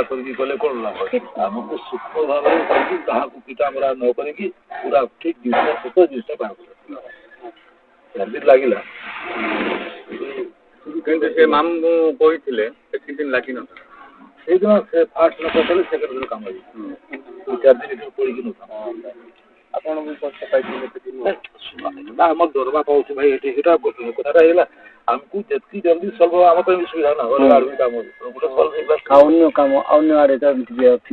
କରିକି କଲେ କଣ ଲାଭ? ଆମକୁ ସୂକ୍ଷ୍ମ ଭାବରେ କରିକି ତାହାକୁ ପିଟାମରା ନ କରିକି ପୁରା ଠିକ ଜିନିଷ ସତ ଜିନିଷ ବାହାର କରିବା। 4 ଦିନ ଲାଗିଲା। କିନ୍ତୁ ସେ ମାମୁଁ କହିଥିଲେ କିଛି ଦିନ ଲାଗିନଥିଲା। ସେଇଦିନ ସେ ଫାଷ୍ଟ ନ କଲେ ସେକେଣ୍ଡ ଦିନ କାମ ହେଇଛି। 4 ଦିନ ଭିତରେ ପଡ଼ିକି ନଥିଲା। ଆପଣ ବି କଷ୍ଟ ପାଇଥିଲେ ଆମ ଦରମା ପାଉଛୁ ଭାଇ ଏଠି ସେଇଟା କଥାଟା ହେଇଗଲା। ଆମକୁ ଯେତିକି ଜଲ୍ଦି ସଲ୍ଭ ହବ ଆମ ପାଇଁ ସୁବିଧା ନା ଅଲଗା ଆଡୁ କାମ ଅନ୍ୟ କାମ ଅନ୍ୟ ଆଡେ ଅଛି।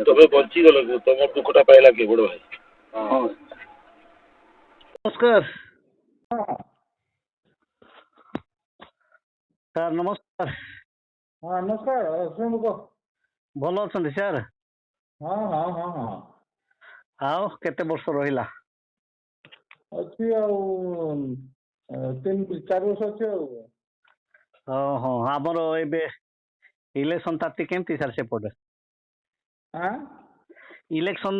ତମେ ବଞ୍ଚିଗଲ ତମ ଦୁଃଖଟା ପାଇଲା କିଏ ବଡ ଭାଇ? ନମସ୍କାର ସାର୍। ନମସ୍କାର। ହଁ ନମସ୍କାର। ଶୁଣୁ କହ। ଭଲ ଅଛନ୍ତି ସାର୍? ହଁ ହଁ ହଁ ହଁ। ଆଉ କେତେ ବର୍ଷ ରହିଲା? ଅଛି ଆଉ 3-4 ବର୍ଷ ଅଛି ଆଉ। ହଁ ଆମର ଏବେ ଇଲେକ୍ସନ ତାତି କେମିତି ସାର୍ ସେପଟେ? ଇଲେକ୍ସନ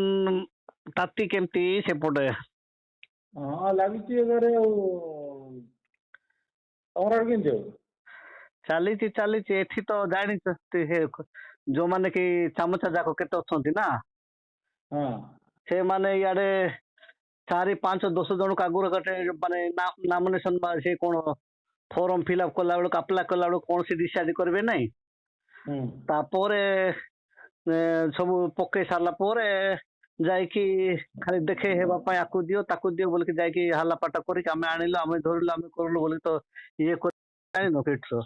ତାତି କେମିତି ସେପଟେ? ହଁ ଲାଗିଛି ଏବାରେ ଆଉ। ତମର ଆଡେ କେମିତି ଆଉ? ଚାଲିଛି ଏଠି ତ ଜାଣିଛନ୍ତି ଯୋଉମାନେ କି ଚାମଚା ଯାକ କେତେ ଅଛନ୍ତି ନା, ସେମାନେ ଇଆଡେ 4-5-10 ଜଣକୁ ଆଗରୁ ଗୋଟେ ମାନେ ନାମିନେସନ ସେ କଣ ଫର୍ମ ଫିଲ୍ଅପ୍ କଲା ବେଳକୁ ଆପ୍ଲାଏ କଲା ବେଳକୁ କୌଣସି ଡିସାଇଡ୍ କରିବେ ନାହିଁ। ତାପରେ ସବୁ ପକେଇ ସାରିଲା ପରେ ଯାଇକି ଖାଲି ଦେଖେଇ ହେବା ପାଇଁ ଆକୁ ଦିଅ ତାକୁ ଦିଅ ବୋଲିକି ଯାଇକି ହାଲା ପାଟ କରିକି ଆମେ ଆଣିଲୁ ଆମେ ଧରିଲୁ ଆମେ କରିଲୁ ବୋଲି ତ ଇଏ ଜାଣିନ କିଟ୍ର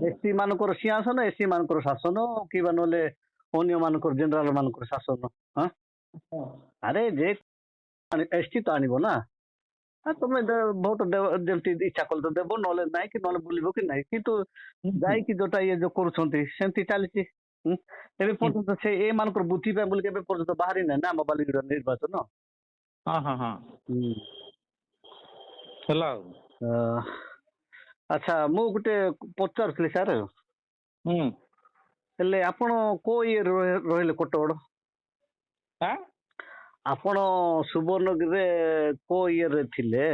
ଏସସି ମାନଙ୍କର ସିଂହାସନ, ଏସସି ମାନଙ୍କର ଶାସନ କିମ୍ବା ନହେଲେ ଅନ୍ୟ ମାନଙ୍କର ଜେନେରାଲ ମାନଙ୍କର ଶାସନ। ଆରେ ଯେ ଏସଟି ତ ଆଣିବ ନା, ତମେ ଭୋଟ ଯେମିତି ଇଚ୍ଛା କଲେ ତ ଦେବ, ନହେଲେ ନାଇଁ କି ନହେଲେ ବୁଲିବ କି ନାହିଁ। କିନ୍ତୁ ଯାଇକି ଯୋଉଟା ଇଏ ଯୋଉ କରୁଛନ୍ତି ସେମିତି ଚାଲିଛି। ଏବେ ପର୍ଯ୍ୟନ୍ତ ସେ ଏମାନଙ୍କର ବୁଦ୍ଧି ପାଇଁ ବୋଲି ଏବେ ପର୍ଯ୍ୟନ୍ତ ବାହାରି ନାହିଁ ନା ଆମ ବାଲିଗୁଡ଼ା ନିର୍ବାଚନ। ହେଲା। ଆଚ୍ଛା ମୁଁ ଗୋଟେ ପଚାରୁଥିଲି ସାର୍, ହେଲେ ଆପଣ କୋଉ ଇଏରେ ରହିଲେ କୋଟଗଡ଼? ଆପଣ ସୁବର୍ଣ୍ଣଗିରିରେ କୋଉ ଇଏରେ ଥିଲେ?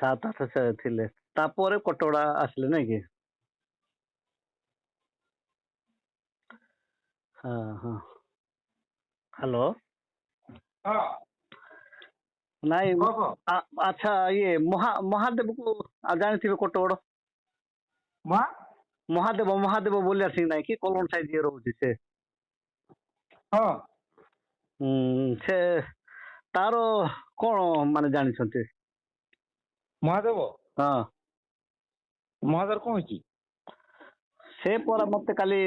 7-8 ଥିଲେ, ତାପରେ କୋଟଗଡ଼ ଆସିଲେ ନାଇଁ କି? ହଁ। ହ୍ୟାଲୋ। ନାଇଁ ଆଚ୍ଛା ଇଏ ମହାଦେବକୁ ଜାଣିଥିବେ କୋଟଗଡ଼? ମହାଦେବ ବୋଲି ଆସିକି ନାଇଁ କି କଲୋନ ସାଇଜ ଇଏ ରହୁଛି ସେ। ସେ ତାର କଣ ମାନେ ଜାଣିଛନ୍ତି? ମହାଦେବ ହଁ କଣ ହେଇଛି? ସେ ପରା ମତେ କାଲି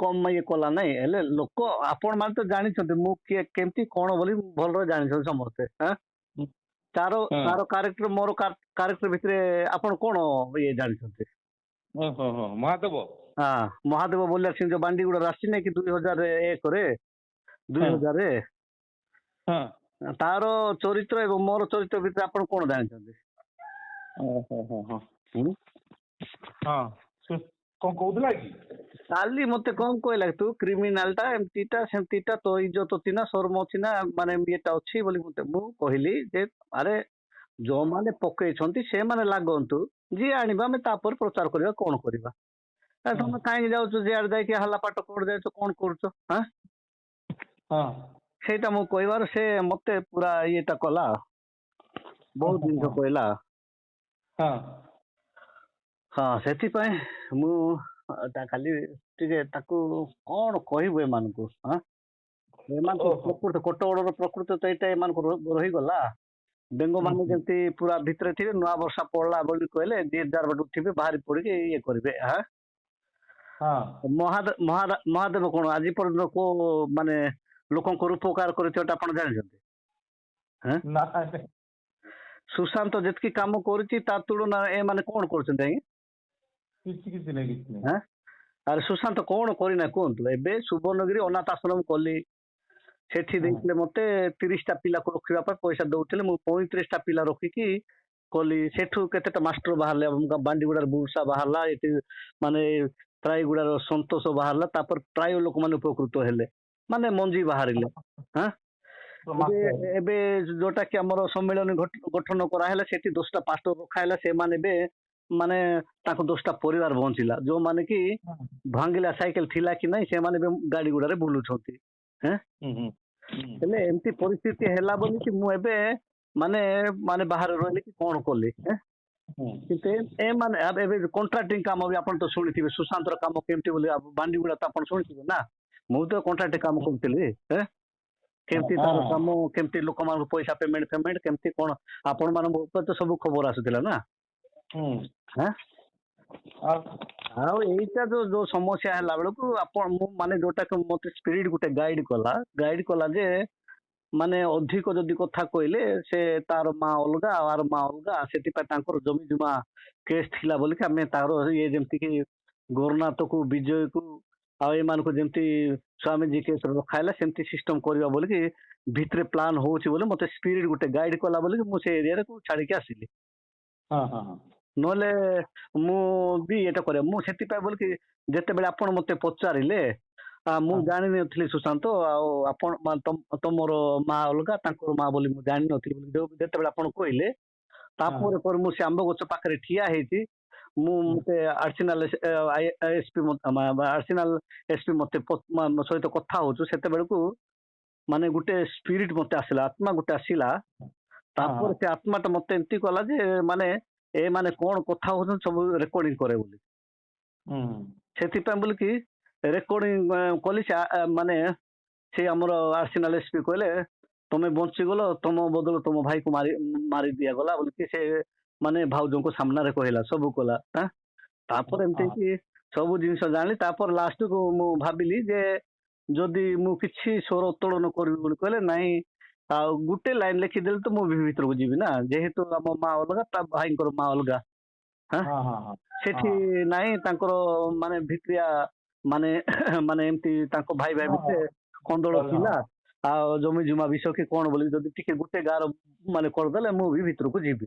କମ ଇଏ କଲା ନାଇଁ। ହେଲେ ଲୋକ ଆପଣ ମାନେ ତ ଜାଣିଛନ୍ତି ମୁଁ କିଏ କେମିତି କଣ ବୋଲି ଭଲରେ ଜାଣିଛନ୍ତି ସମସ୍ତେ। ତାର କ୍ୟାରେକ୍ଟର ମୋର କ୍ୟାରେକ୍ଟର ଭିତରେ ଆପଣ କଣ ଇଏ ଜାଣିଛନ୍ତି? ମହାଦେବ ମହାଦେବ ବୋଲି ଆସିକି ଯୋଉ ବାଣ୍ଡିଗୁଡା ଆସିଛି ନାଇଁ କି 2001ରେ 2000ରେ ତାର ଚରିତ୍ର ଏବଂ ମୋର ଚରିତ୍ର ଭିତରେ ଆପଣ କଣ ଜାଣିଛନ୍ତି? କଣ କହୁଥିଲା କି? କାଲି ମତେ କଣ କହିଲା ତୁ କ୍ରିମିନାଲ ଟା ଏମତିଟା ସେମତିଟା ତୋ ଇଜ୍ଜତ ଅଛି ନା ଶର୍ମ ଅଛି ନା ମାନେ ଇଏଟା ଅଛି ବୋଲି ମୁଁ କହିଲି ଯେ ଆରେ ଯୋଉମାନେ ପକେଇଛନ୍ତି ସେମାନେ ଲାଗନ୍ତୁ, ଯିଏ ଆଣିବା ଆମେ ତାପରେ ପ୍ରଚାର କରିବା କଣ କରିବା। ତମେ କାହିଁକି ଯାଉଛ ଯିଆଡେ ଯାଇକି ହାଲା ପାଟ କୋଉଠି ଯାଉଛ କଣ କରୁଛ? ସେଇଟା ମୁଁ କହିବାର ସେ ମତେ ପୁରା ଇଏଟା କଲା, ବହୁତ ଜିନିଷ କହିଲା। ସେଥିପାଇଁ ମୁଁ କାଲି ଟିକେ ତାକୁ କଣ କହିବୁ ଏମାନଙ୍କୁ। ଏମାନଙ୍କୁ କୋଟଗଡ଼ର ପ୍ରକୃତ ତ ଏଇଟା ଏମାନଙ୍କୁ ରହିଗଲା। ବେଙ୍ଗ ମାନେ ଯେମିତି ପୁରା ଭିତରେ ଥିବେ, ନୂଆ ବର୍ଷା ପଡିଲା ବୋଲି କହିଲେ ଯିଏ ଯାର ବାଟକୁ ଥିବେ ବାହାରି ପଡିକି ଇଏ କରିବେ। ମହାଦେବ କଣ ଆଜି ପର୍ଯ୍ୟନ୍ତ କୋଉ ମାନେ ଲୋକଙ୍କର ଉପକାର କରିଥିବାଟା ଆପଣ ଜାଣିଛନ୍ତି? ସୁଶାନ୍ତ ଯେତିକି କାମ କରୁଛି ତା ତୁଳନା ଏମାନେ କଣ କରୁଛନ୍ତି ଆଜ୍ଞା? କିଛି ନାହିଁ। ଆରେ ସୁଶାନ୍ତ କଣ କରିନା କୁହନ୍ତୁ? ଏବେ ସୁବର୍ଣ୍ଣଗିରି ଅନାଥ ଆଶ୍ରମ କଲି, ସେଠି ଦେଇଥିଲେ ମତେ 30ଟା ପିଲାକୁ ରଖିବା ପାଇଁ ପଇସା ଦଉଥିଲେ, ମୁଁ 35ଟା ପିଲା ରଖିକି କଲି। ସେଠୁ କେତେଟା ମାଷ୍ଟର ବାହାରିଲେ, ବାଣ୍ଡିଗୁଡାର ବୁର୍ସା ବାହାରିଲା, ଏଠି ମାନେ ପ୍ରାୟଗୁଡାର ସନ୍ତୋଷ ବାହାରିଲା, ତାପରେ ପ୍ରାୟ ଲୋକମାନେ ଉପକୃତ ହେଲେ, ମାନେ ମଞ୍ଜି ବାହାରିଲେ। ଏବେ ଯୋଉଟା କି ଆମର ସମ୍ମିଳନୀ ଗଠନ କରାହେଲା ସେଠି 10ଟା ପାଷ୍ଟର ରଖା ହେଲା। ସେମାନେ ଏବେ ମାନେ ତାଙ୍କ 10ଟା ପରିବାର ବଞ୍ଚିଲା। ଯୋଉମାନେ କି ଭାଙ୍ଗିଲା ସାଇକେଲ ଥିଲା କି ନାହିଁ ସେମାନେ ଏବେ ଗାଡି ଗୁଡାରେ ବୁଲୁଛନ୍ତି। ହେଲେ ଏମିତି ପରିସ୍ଥିତି ହେଲା ବୋଲିକି ମୁଁ ଏବେ ମାନେ ମାନେ ବାହାରେ ରହିଲି କି କଣ କଲି। କିନ୍ତୁ ମାନେ ଏବେ କଣ୍ଟ୍ରାକ୍ଟିଂ କାମ ବି ଆପଣ ତ ଶୁଣିଥିବେ ସୁଶାନ୍ତର କାମ କେମିତି ବୋଲି ବାଣ୍ଡିଗୁଡା ତ ଆପଣ ଶୁଣିଥିବେ ନା। ମୁଁ ତ କଣ୍ଟ୍ରାକ୍ଟିଂ କାମ କରୁଥିଲି। କେମିତି ତାର କାମ କେମିତି ଲୋକମାନଙ୍କୁ ପଇସା ପେମେଣ୍ଟ କେମିତି କଣ ଆପଣ ମାନଙ୍କ ଉପରେ ତ ସବୁ ଖବର ଆସୁଥିଲା ନା। ଆଉ ଏଇଟା ଯୋଉ ସମସ୍ୟା ହେଲା ବେଳକୁ ଆପଣ ମୁଁ ମାନେ ଯୋଉଟା ମତେ ସ୍ପିରିଟ ଗୋଟେ ଗାଇଡ କଲା ଯେ ମାନେ ଅଧିକ ଯଦି କଥା କହିଲେ ସେ ତାର ମା ଅଲଗା ଆଉ ଆର ମା ଅଲଗା ସେଥିପାଇଁ ତାଙ୍କର ଜମି ଜମା କେସ୍ ଥିଲା ବୋଲିକି ଆମେ ତାର ଇଏ ଯେମିତିକି ଗୌରନାଥକୁ ବିଜୟକୁ ଆଉ ଏମାନଙ୍କୁ ଯେମିତି ସ୍ୱାମୀଜୀ କେସ୍ ରଖା ହେଲା ସେମିତି ସିଷ୍ଟମ କରିବା ବୋଲିକି ଭିତରେ ପ୍ଲାନ୍ ହଉଛି ବୋଲି ମତେ ସ୍ପିରିଟ ଗୋଟେ ଗାଇଡ କଲା ବୋଲିକି ମୁଁ ସେ ଏରିଆରେ ଛାଡିକି ଆସିଲି। ନହେଲେ ମୁଁ ବି ଏଇଟା କରେ ମୁଁ ସେଥିପାଇଁ ବୋଲିକି ଯେତେବେଳେ ଆପଣ ମତେ ପଚାରିଲେ ମୁଁ ଜାଣିନଥିଲି ସୁଶାନ୍ତ ଆଉ ଆପଣ ତମର ମା ଅଲଗା ତାଙ୍କର ମା ବୋଲି ମୁଁ ଜାଣିନଥିଲି ଯେତେବେଳେ ଆପଣ କହିଲେ ତାପରେ ପରେ ମୁଁ ସେ ଆମ୍ବ ଗଛ ପାଖରେ ଠିଆ ହେଇଛି। ମୁଁ ମତେ ଆର୍ସିନାଲ ଏସପି ମତେ ସହିତ କଥା ହଉଛୁ ସେତେବେଳକୁ ମାନେ ଗୋଟେ ସ୍ପିରିଟ ମତେ ଆସିଲା ଆତ୍ମା ଗୋଟେ ଆସିଲା। ତାପରେ ସେ ଆତ୍ମାଟା ମତେ ଏମିତି କଲା ଯେ ମାନେ ଏ ମାନେ କଣ କଥା ହଉଛନ୍ତି ସବୁ ରେକର୍ଡିଂ କରେ ବୋଲି। ସେଥିପାଇଁ ବୋଲିକି ରେକର୍ଡିଂ କଲି ମାନେ ସେ ଆମର ଆର୍ସିନାଲ ଏସପି କହିଲେ ତମେ ବଞ୍ଚିଗଲ ତମ ବଦଳ ତମ ଭାଇକୁ ମାରି ଦିଆଗଲା ବୋଲିକି ସେ ମାନେ ଭାଉଜଙ୍କ ସାମ୍ନାରେ କହିଲା ସବୁ କଲା। ତାପରେ ଏମିତି କି ସବୁ ଜିନିଷ ଜାଣିଲି। ତାପରେ ଲାଷ୍ଟକୁ ମୁଁ ଭାବିଲି ଯେ ଯଦି ମୁଁ କିଛି ସ୍ୱର ଉତ୍ତୋଳନ କରିବି ବୋଲି କହିଲେ ନାଇଁ ଆଉ ଗୋଟେ ଲାଇନ ଲେଖିଦେଲେ ତ ମୁଁ ଭିତରକୁ ଯିବି ନା ଯେହେତୁ ଆମ ମା ଅଲଗା ତା ଭାଇଙ୍କର ମା ଅଲଗା। ସେଠି ନାଇଁ ତାଙ୍କର ମାନେ ଭିତ୍ରିଆ ମାନେ ମାନେ ଏମିତି ତାଙ୍କ ଭାଇ ଭିତରେ କନ୍ଦଳ ଥିଲା ଆଉ ଜମି ଜୁମା ବିଷୟ କି କଣ ବୋଲି ଯଦି ଟିକେ ଗୋଟେ ଗାଁର ମାନେ କରିଦେଲେ ମୁଁ ବି ଭିତରକୁ ଯିବି।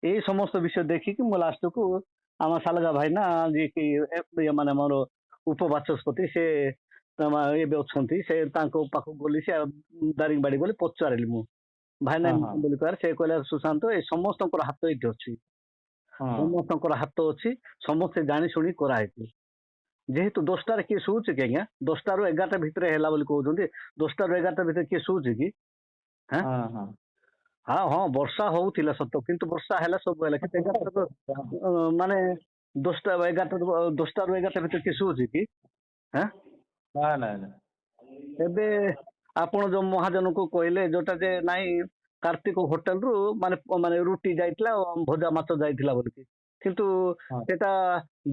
ଏଇ ସମସ୍ତ ବିଷୟ ଦେଖିକି ମୁଁ ଲାଷ୍ଟକୁ ଆମ ସାଲଗା ଭାଇ ନା ଯିଏକି ମାନେ ଆମର ଉପବାଚସ୍ପତି ସେ ଏବେ ଅଛନ୍ତି ସେ ତାଙ୍କ ପାଖକୁ ଗଲି ସେ ଦାରିଙ୍ଗବାଡି ବୋଲି ପଚାରିଲି ମୁଁ ଭାଇନା ବୋଲି କହିଲେ ସେ କହିଲେ ସୁଶାନ୍ତ ଏ ସମସ୍ତଙ୍କର ହାତ ଏଇଠି ଅଛି। ସମସ୍ତଙ୍କର ହାତ ଅଛି ସମସ୍ତେ ଜାଣି ଶୁଣି କରାହେଇଛି। ଯେହେତୁ 10ଟାରେ କିଏ ଶୋଉଛି କି ଆଜ୍ଞା 10ଟାରୁ 11ଟା ଭିତରେ ହେଲା ବୋଲି କହୁଛନ୍ତି 10ଟାରୁ 11ଟା ଭିତରେ କିଏ ଶୋଉଛି କି? ହଁ ବର୍ଷା ହଉଥିଲା ସତ କିନ୍ତୁ ବର୍ଷା ହେଲା ସବୁ ହେଲା କିନ୍ତୁ 11ଟା ମାନେ 10ଟାରୁ 11ଟା ଭିତରେ କିଏ ଶୋଉଛି କି? ଏବେ ଆପଣ ଯୋଉ ମହାଜନକୁ କହିଲେ ଯୋଉଟା ଯେ ନାଇଁ କାର୍ତ୍ତିକ ହୋଟେଲରୁ ମାନେ ରୁଟି ଯାଇଥିଲା ଭଜା ମାଛ ଯାଇଥିଲା ବୋଲିକି କିନ୍ତୁ ସେଟା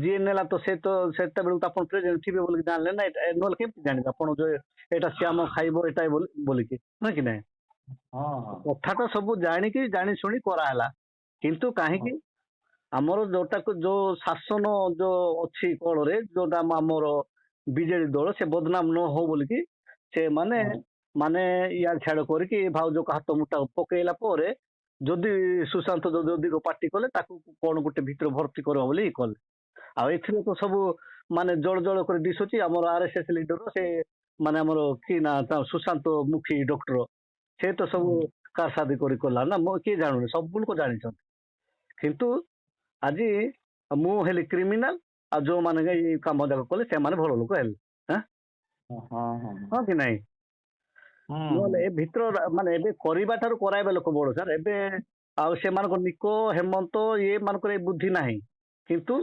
ଯିଏ ନେଲା ତ ସେ ତ ସେତେବେଳକୁ ଆପଣ ପ୍ରେଜେଣ୍ଟ ଥିବେ ବୋଲିକି ଜାଣିଲେ ନା ନହେଲେ କେମିତି ଜାଣିବେ ଆପଣ ଯେ ଏଇଟା ଶ୍ୟାମ ଖାଇବ ଏଇଟା ବୋଲିକି ନୁହେଁ କି ନାଇଁ। କଥାଟା ସବୁ ଜାଣିକି ଜାଣି ଶୁଣି କରାହେଲା କିନ୍ତୁ କାହିଁକି ଆମର ଯୋଉଟାକୁ ଯୋଉ ଶାସନ ଯୋଉ ଅଛି କଳରେ ଯୋଉଟା ଆମର ବିଜେଡି ଦଳ ସେ ବଦନାମ ନ ହଉ ବୋଲିକି ସେମାନେ ମାନେ ଇଆଡ ଛାଡ କରିକି ଭାଉଜକୁ ହାତ ମୁଠା ପକେଇଲା ପରେ ଯଦି ସୁଶାନ୍ତ ଯଦି ପାର୍ଟି କଲେ ତାକୁ କଣ ଗୋଟେ ଭିତରେ ଭର୍ତ୍ତି କରିବା ବୋଲି କଲେ। ଆଉ ଏଥିରେ ତ ସବୁ ମାନେ ଜଳ ଜଳ କରି ଦିଶୁଛି ଆମର ଆରଏସଏସ ଲିଡର ସେ ମାନେ ଆମର କି ନା ସୁଶାନ୍ତ ମୁଖୀ ଡକ୍ଟର ସେ ତ ସବୁ କାରସାଦି କରି କଲା ନା କିଏ ଜାଣୁନି ସବୁ ଲୋକ ଜାଣିଛନ୍ତି। କିନ୍ତୁ ଆଜି ମୁଁ ହେଲି କ୍ରିମିନାଲ ଆଉ ଯୋଉମାନେ ଏଇ କାମ ଯାକ କଲେ ସେମାନେ ଭଲ ଲୋକ ହେଲେ। ହଁ କି ନାଇଁ। ନହେଲେ ଏ ଭିତର ମାନେ ଏବେ କରିବା ଠାରୁ କରାଇବା ଲୋକ ବଡ ସାର୍ ଏବେ ଆଉ ସେମାନଙ୍କ ନିକ ହେମନ୍ତ ଇଏ ମାନଙ୍କର ଏ ବୁଦ୍ଧି ନାହିଁ କିନ୍ତୁ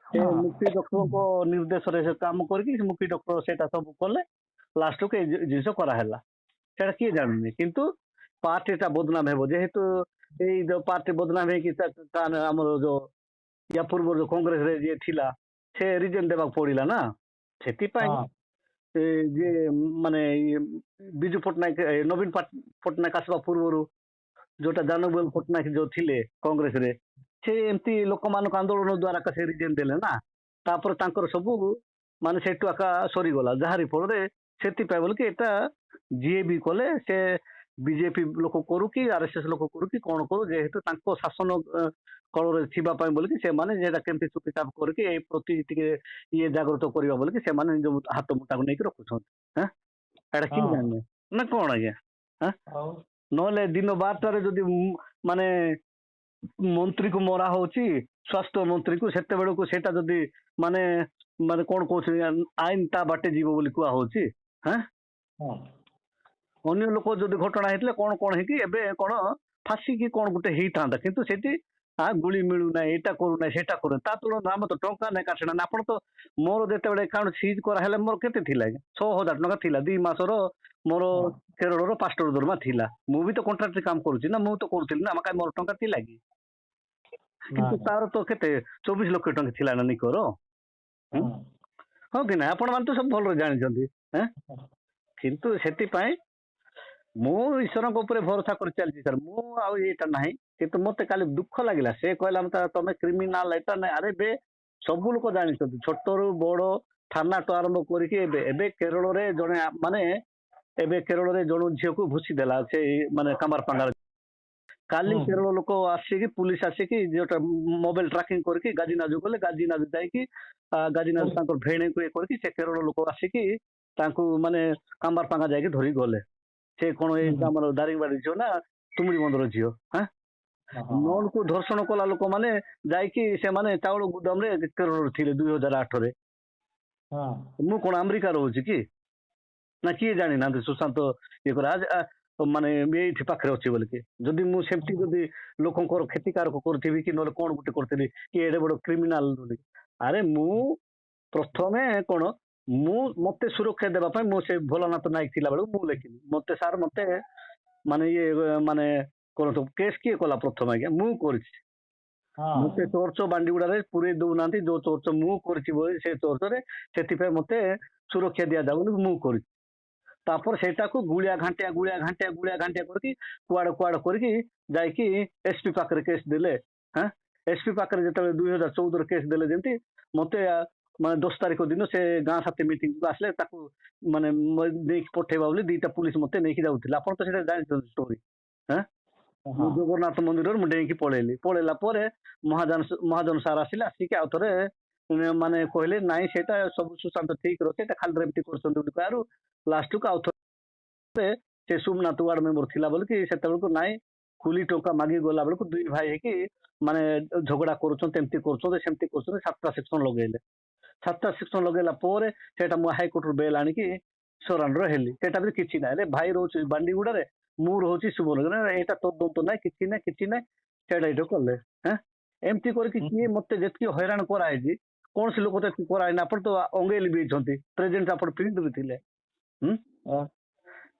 ସେ ମୁକ୍ତି ଡକ୍ଟରଙ୍କ ନିର୍ଦ୍ଦେଶରେ ସେ କାମ କରିକି ମୁକ୍ତି ଡକ୍ଟର ସେଇଟା ସବୁ କଲେ ଲାଷ୍ଟକୁ ଏଇ ଜିନିଷ କରାହେଲା ସେଇଟା କିଏ ଜାଣୁନି କିନ୍ତୁ ପାର୍ଟିଟା ବଦନାମ ହେବ ଯେହେତୁ ଏଇ ଯୋଉ ପାର୍ଟି ବଦନାମ ହେଇକି ଆମର ଯୋଉ ୟା ପୂର୍ବରୁ ଯୋଉ କଂଗ୍ରେସରେ ଯିଏ ଥିଲା ସେ ରିଜେକ୍ଟ ଦେବାକୁ ପଡିଲା ନା ସେଥିପାଇଁ ଯିଏ ମାନେ ବିଜୁ ପଟ୍ଟନାୟକ ନବୀନ ପଟ୍ଟନାୟକ ଆସିବା ପୂର୍ବରୁ ଯୋଉଟା ଜାନୁବଲ ପଟ୍ଟନାୟକ ଯୋଉ ଥିଲେ କଂଗ୍ରେସରେ ସେ ଏମିତି ଲୋକମାନଙ୍କ ଆନ୍ଦୋଳନ ଦ୍ଵାରା ସେ ରିଜେକ୍ଟ ଦେଲେ ନା ତାପରେ ତାଙ୍କର ସବୁ ମାନେ ସେଠୁ ଆକା ସରିଗଲା ଯାହାରି ଫଳରେ ସେଥିପାଇଁ ବୋଲିକି ଏଟା ଯିଏ ବି କଲେ ସେ ବିଜେପି ଲୋକ କରୁ କି ଆରଏସଏସ ଲୋକ କରୁ କି କଣ କରୁ ଯେହେତୁ ତାଙ୍କ ଶାସନ କଳରେ ଥିବା ପାଇଁ ବୋଲିକି ସେମାନେ ଯେଟା କେମିତି ଚୁପିଚାପ କରିକି ଏଇ ପ୍ରତି ଟିକେ ଇଏ ଜାଗ୍ରତ କରିବା ବୋଲିକି ସେମାନେ ନିଜ ହାତ ମୁଠାକୁ ନେଇକି ରଖୁଛନ୍ତି। ଏଇଟା କିଏ ଜାଣିଲେ ନା କଣ ଆଜ୍ଞା। ହଁ ଆଉ ନହେଲେ ଦିନ 12ଟାରେ ଯଦି ମାନେ ମନ୍ତ୍ରୀକୁ ମରା ହଉଛି, ସ୍ୱାସ୍ଥ୍ୟ ମନ୍ତ୍ରୀକୁ, ସେତେବେଳକୁ ସେଇଟା ଯଦି ମାନେ ମାନେ କଣ କହୁଛନ୍ତି ଆଇନ ତା ବାଟେ ଯିବ ବୋଲି କୁହା ହଉଛି। ହଁ ହଁ ଅନ୍ୟ ଲୋକ ଯଦି ଘଟଣା ହେଇଥିଲେ କଣ କଣ ହେଇକି ଏବେ କଣ ଫାଶୀକି କଣ ଗୋଟେ ହେଇଥାନ୍ତା, କିନ୍ତୁ ସେଠି ଗୁଳି ମିଳୁନାହିଁ, ଏଇଟା କରୁନାହିଁ, ସେଇଟା କରୁନାହିଁ। ତା ତୁଳନାରେ ଆମର ତ ଟଙ୍କା ନାହିଁ କାଟଣା। ଆପଣ ତ ମୋର ଯେତେବେଳେ ଆକାଉଣ୍ଟ ସିଜ୍ କରାହେଲେ ମୋର କେତେ ଥିଲା ଆଜ୍ଞା? 6,000 ଟଙ୍କା ଥିଲା। 2 ମାସର ମୋର କେରଳର ପାଷ୍ଟର ଦରମା ଥିଲା। ମୁଁ ବି ତ କଣ୍ଟ୍ରାକ୍ଟରେ କାମ କରୁଛି ନା, ମୁଁ ତ କରୁଥିଲି ନା, କାଇଁ ମୋର ଟଙ୍କା ଥିଲା କି? କିନ୍ତୁ ତାର ତ କେତେ 24 ଲକ୍ଷ ଟଙ୍କା ଥିଲା ନା ନିକର। ହଁ କି ନାହିଁ? ଆପଣ ମାନେ ତ ସବୁ ଭଲରେ ଜାଣିଛନ୍ତି। କିନ୍ତୁ ସେଥିପାଇଁ ମୁଁ ଈଶ୍ୱରଙ୍କ ଉପରେ ଭରସା କରି ଚାଲିଛି ସାର୍। ମୁଁ ଆଉ ଏଇଟା ନାହିଁ। କିନ୍ତୁ ମତେ କାଲି ଦୁଃଖ ଲାଗିଲା, ସେ କହିଲା ତମେ କ୍ରିମିନାଲ ଏଟା ନାହିଁ। ଆରେ ବେ ସବୁ ଲୋକ ଜାଣିଛନ୍ତି, ଛୋଟରୁ ବଡ ଥାନାଠୁ ଆରମ୍ଭ କରିକି ଏବେ ଏବେ କେରଳରେ ଜଣେ ମାନେ ଏବେ କେରଳରେ ଜଣେ ଝିଅକୁ ଭୁସି ଦେଲା ସେ ମାନେ କାମାରପାଙ୍ଗାର। କାଲି କେରଳ ଲୋକ ଆସିକି ପୁଲିସ ଆସିକି ଯୋଉଟା ମୋବାଇଲ ଟ୍ରାକିଂ କରିକି ଗାଜିନାଜୁ କଲେ। ଗାଜିନାଜୁ ଯାଇକି ଗାଜିନାଜୁ ତାଙ୍କର ଭେଣୀକୁ ଇଏ କରିକି ସେ କେରଳ ଲୋକ ଆସିକି ତାଙ୍କୁ ମାନେ କାମାରପାଙ୍ଗା ଯାଇକି ଧରିକି ଗଲେ। ସେ କଣ ଏଇ ଆମର ଦାରିଙ୍ଗବାଡି ଝିଅ ନା ତୁମୁଡି ବନ୍ଦର ଝିଅ। ନନକୁ ଧର୍ଷଣ କଲା ଲୋକମାନେ ଯାଇକି ସେମାନେ ଚାଉଳ ଗୁଦାମରେ କେରଳରେ ଥିଲେ 2008ରେ। ମୁଁ କଣ ଆମେରିକା ରହୁଛି କି? ନା କିଏ ଜାଣିନାହାନ୍ତି ସୁଶାନ୍ତ ଇଏ କରା ମାନେ ଏଇଠି ପାଖରେ ଅଛି ବୋଲିକି। ଯଦି ମୁଁ ସେମିତି ଯଦି ଲୋକଙ୍କର କ୍ଷତିକାରକ କରୁଥିବି କି ନହେଲେ କଣ ଗୋଟେ କରିଥିବି କି ଏଡେ ବଡ କ୍ରିମିନାଲ ବୋଲି, ଆରେ ମୁଁ ପ୍ରଥମେ କଣ ମତେ ସୁରକ୍ଷା ଦେବା ପାଇଁ ମୁଁ ସେ ଭୋଲାନାଥ ନାୟକ ଥିଲା ବେଳକୁ ମୁଁ ଲେଖିଲି ମତେ ସାର୍ ମତେ ମାନେ ଇଏ ମାନେ କଣ କେସ୍ କିଏ କଲା ପ୍ରଥମେ ଆଜ୍ଞା? ମୁଁ କରିଛି। ମତେ ଚର୍ଚ୍ଚ ବାଣ୍ଡିଗୁଡାରେ ପୁରେଇ ଦଉନାହାନ୍ତି, ଯୋଉ ଚର୍ଚ୍ଚ ମୁଁ କରିଛି ବୋଲି ସେ ଚର୍ଚ୍ଚରେ, ସେଥିପାଇଁ ମତେ ସୁରକ୍ଷା ଦିଆଯାଉ ବୋଲି ମୁଁ କରିଛି। ତାପରେ ସେଇଟାକୁ ଗୁଳିଆ ଘାଣ୍ଟିଆ କରିକି କୁଆଡେ କରିକି ଯାଇକି ଏସପି ପାଖରେ କେସ୍ ଦେଲେ। ଏସପି ପାଖରେ ଯେତେବେଳେ 2014ରେ କେସ୍ ଦେଲେ, ଯେମିତି ମତେ ମାନେ 10 ତାରିଖ ଦିନ ସେ ଗାଁ ସାଥୀ ମିଟିଂକୁ ଆସିଲେ, ତାକୁ ମାନେ ନେଇକି ପଠେଇବା ବୋଲି 2ଟା ପୁଲିସ ମତେ ନେଇକି ଯାଉଥିଲେ। ଆପଣ ତ ସେଇଟା ଜାଣିଛନ୍ତି ଷ୍ଟୋରି। ମୁଁ ଜଗନ୍ନାଥ ମନ୍ଦିରରୁ ମୁଁ ଡେଇଁକି ପଳେଇଲା ପରେ ମହାଜନ ସାର୍ ଆସିଲେ, ଆସିକି ଆଉ ଥରେ ମାନେ କହିଲେ ନାଇଁ ସେଇଟା ସବୁ ସୁଶାନ୍ତ ଠିକ ରହୁଛି, ଏଇଟା ଖାଲି ଏମିତି କରୁଛନ୍ତି ବୋଲି କହିବାରୁ ଲାଷ୍ଟକୁ ଆଉ ଥରେ ସେ ସୋମନାଥ ୱାର୍ଡ ମେମ୍ବର ଥିଲା ବୋଲିକି ସେତେବେଳକୁ ନାଇଁ କୁଲି ଟଙ୍କା ମାଗି ଗଲା ବେଳକୁ 2 ଭାଇ ହେଇକି ମାନେ ଝଗଡା କରୁଛନ୍ତି, ଏମିତି କରୁଛନ୍ତି, ସେମିତି କରୁଛନ୍ତି, 7ଟା ସେକ୍ସନ ଲଗେଇଲେ। 7ଟା ସେକ୍ସନ ଲଗେଇଲା ପରେ ସେଇଟା ମୁଁ ହାଇକୋର୍ଟରୁ ବେଲ୍ ଆଣିକି ସରେଣ୍ଡର ହେଲି। ସେଇଟା ବି କିଛି ନାହିଁ, ଭାଇ ରହୁଛି ବାଣ୍ଡିଗୁଡାରେ, ମୁଁ ରହୁଛି ସୁବର୍ଣ୍ଣପୁର, ଏଇଟା ତଦନ୍ତ ନାହିଁ, କିଛି ନାହିଁ ସେଇଟା ଏଇଟା କଲେ। ଏମିତି କରିକି କିଏ ମତେ ଯେତିକି ହଇରାଣ କରାହେଇଛି କୌଣସି ଲୋକ ତ ଏତିକି କରାହେଇନି। ଆପଣ ତ ଅଙ୍ଗେଲି ବି ହେଇଛନ୍ତି, ପ୍ରେସିଡେଣ୍ଟ ଆପଣ ଫିଲ୍ଡରେ ଥିଲେ।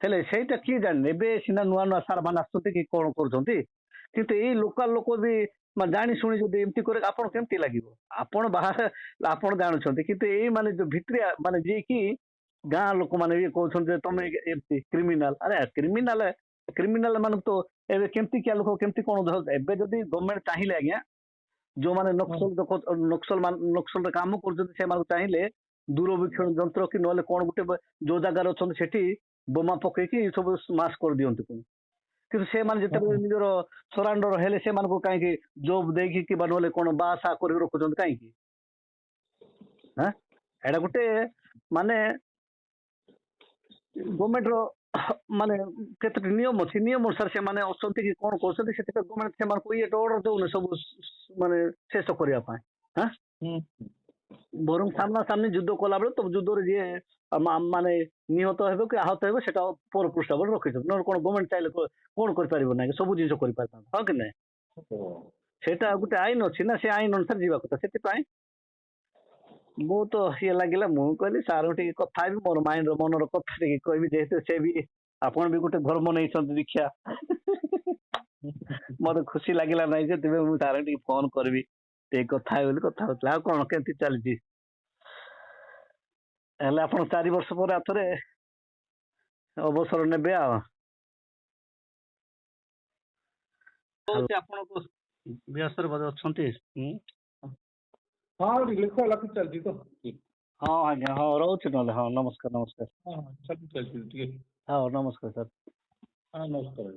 ହେଲେ ସେଇଟା କିଏ ଜାଣିନି। ଏବେ ସିନା ନୂଆ ସାର୍ ମାନେ ଆସୁଛନ୍ତି କି କଣ କରୁଛନ୍ତି, କିନ୍ତୁ ଏଇ ଲୋକାଲ ଲୋକ ବି ଜାଣି ଶୁଣି ଯଦି ଏମିତି করে ଆପଣ କେମିତି ଲାଗିବ? ଆପଣ ବାହାରେ ଆପଣ ଜାଣୁଛନ୍ତି, କିନ୍ତୁ ଏଇ ମାନେ ଯୋଉ ଭିତରିଆ ମାନେ ଯିଏକି ଗାଁ ଲୋକମାନେ ବି କହୁଛନ୍ତି ଯେ ତମେ ଏମିତି କ୍ରିମିନାଲ। ଆରେ କ୍ରିମିନାଲ ମାନଙ୍କୁ ତ ଏବେ କେମିତି କିଆ ଲୋକ କେମିତି କଣ ଏବେ ଯଦି ଗଭର୍ଣ୍ଣମେଣ୍ଟ ଚାହିଁଲେ ଆଜ୍ଞା, ଯୋଉମାନେ ନକ୍ସଲରେ କାମ କରୁଛନ୍ତି ସେମାନଙ୍କୁ ଚାହିଁଲେ ଦୂରବୀକ୍ଷଣ ଯନ୍ତ୍ର କି ନହେଲେ କଣ ଗୋଟେ ଯୋଉ ଜାଗାରେ ଅଛନ୍ତି ସେଠି ବୋମା ପକେଇକି ସବୁ ସ୍ମାସ କରିଦିଅନ୍ତି। କିନ୍ତୁ ସେମାନେ ଯେତେବେଳେ ନିଜର ସରାଣ୍ଡର ହେଲେ ସେମାନଙ୍କୁ କାହିଁକି ଜବ୍ ଦେଇକି କିମ୍ବା ନହେଲେ କଣ ବାହା କରିକି ରଖୁଛନ୍ତି କାହିଁକି? ଏଇଟା ଗୋଟେ ମାନେ ଗଭର୍ଣ୍ଣମେଣ୍ଟର ମାନେ କେତେଟି ନିୟମ ଅଛି, ନିୟମ ଅନୁସାରେ ସେମାନେ ଅଛନ୍ତି କି କଣ କରୁଛନ୍ତି, ସେଥିପାଇଁ ଗଭର୍ଣ୍ଣମେଣ୍ଟ ସେମାନଙ୍କୁ ଇଏ ଅର୍ଡର ଦଉନି ସବୁ ମାନେ ଶେଷ କରିବା ପାଇଁ। ବରଂ ସାମ୍ନା ସାମ୍ନି ଯୁଦ୍ଧ କଲାବେଳେ ତ ଯୁଦ୍ଧରେ ଯିଏ ମାନେ ନିହତ ହେବ କି ଆହତ ହେବ ସେଟା ପର ପୃଷ୍ଠା ବୋଲି ରଖିଛନ୍ତି। ନହେଲେ କଣ ଗଭର୍ଣ୍ଣମେଣ୍ଟ ଚାହିଁଲେ କଣ କରିପାରିବ ନାହିଁ, ସବୁ ଜିନିଷ କରିପାରିଥାନ୍ତା, ହଁ କି ନାହିଁ? ସେଇଟା ଗୋଟେ ଆଇନ ଅଛି ନା, ସେ ଆଇନ ଅନୁସାରେ ଯିବା କଥା। ସେଥିପାଇଁ ମୁଁ ତ ଇଏ ଲାଗିଲା, ମୁଁ କହିଲି ସାର୍ ଟିକେ କଥା ହେବି, ମୋର ମନର କଥା ଟିକେ କହିବି, ଯେହେତୁ ସେ ବି ଆପଣ ବି ଗୋଟେ ଧର୍ମ ନେଇଛନ୍ତି ଦୀକ୍ଷା। ମତେ ଖୁସି ଲାଗିଲା ନାହିଁ, ସେଥିପାଇଁ ମୁଁ ସାର୍ ଟିକେ ଫୋନ କରିବି, ଟିକେ କଥା ହେବି ବୋଲି କଥା ହଉଥିଲା। ଆଉ କଣ କେମିତି ଚାଲିଛି? ହେଲେ ଆପଣ 4 ବର୍ଷ ପରେ ଆଉ ଥରେ ଅବସର ନେବେ ଆଉ। ଆପଣଙ୍କ ବ୍ୟସ୍ତରେ ବୋଧେ ଅଛନ୍ତି? ହଁ ଲେଖା ଚାଲିଛି ତ। ହଁ ଆଜ୍ଞା, ହଁ ରହୁଛି ନହେଲେ। ହଁ ନମସ୍କାର। ଚାଲିଛି ଟିକେ। ହଁ ନମସ୍କାର ସାର୍। ନମସ୍କାର।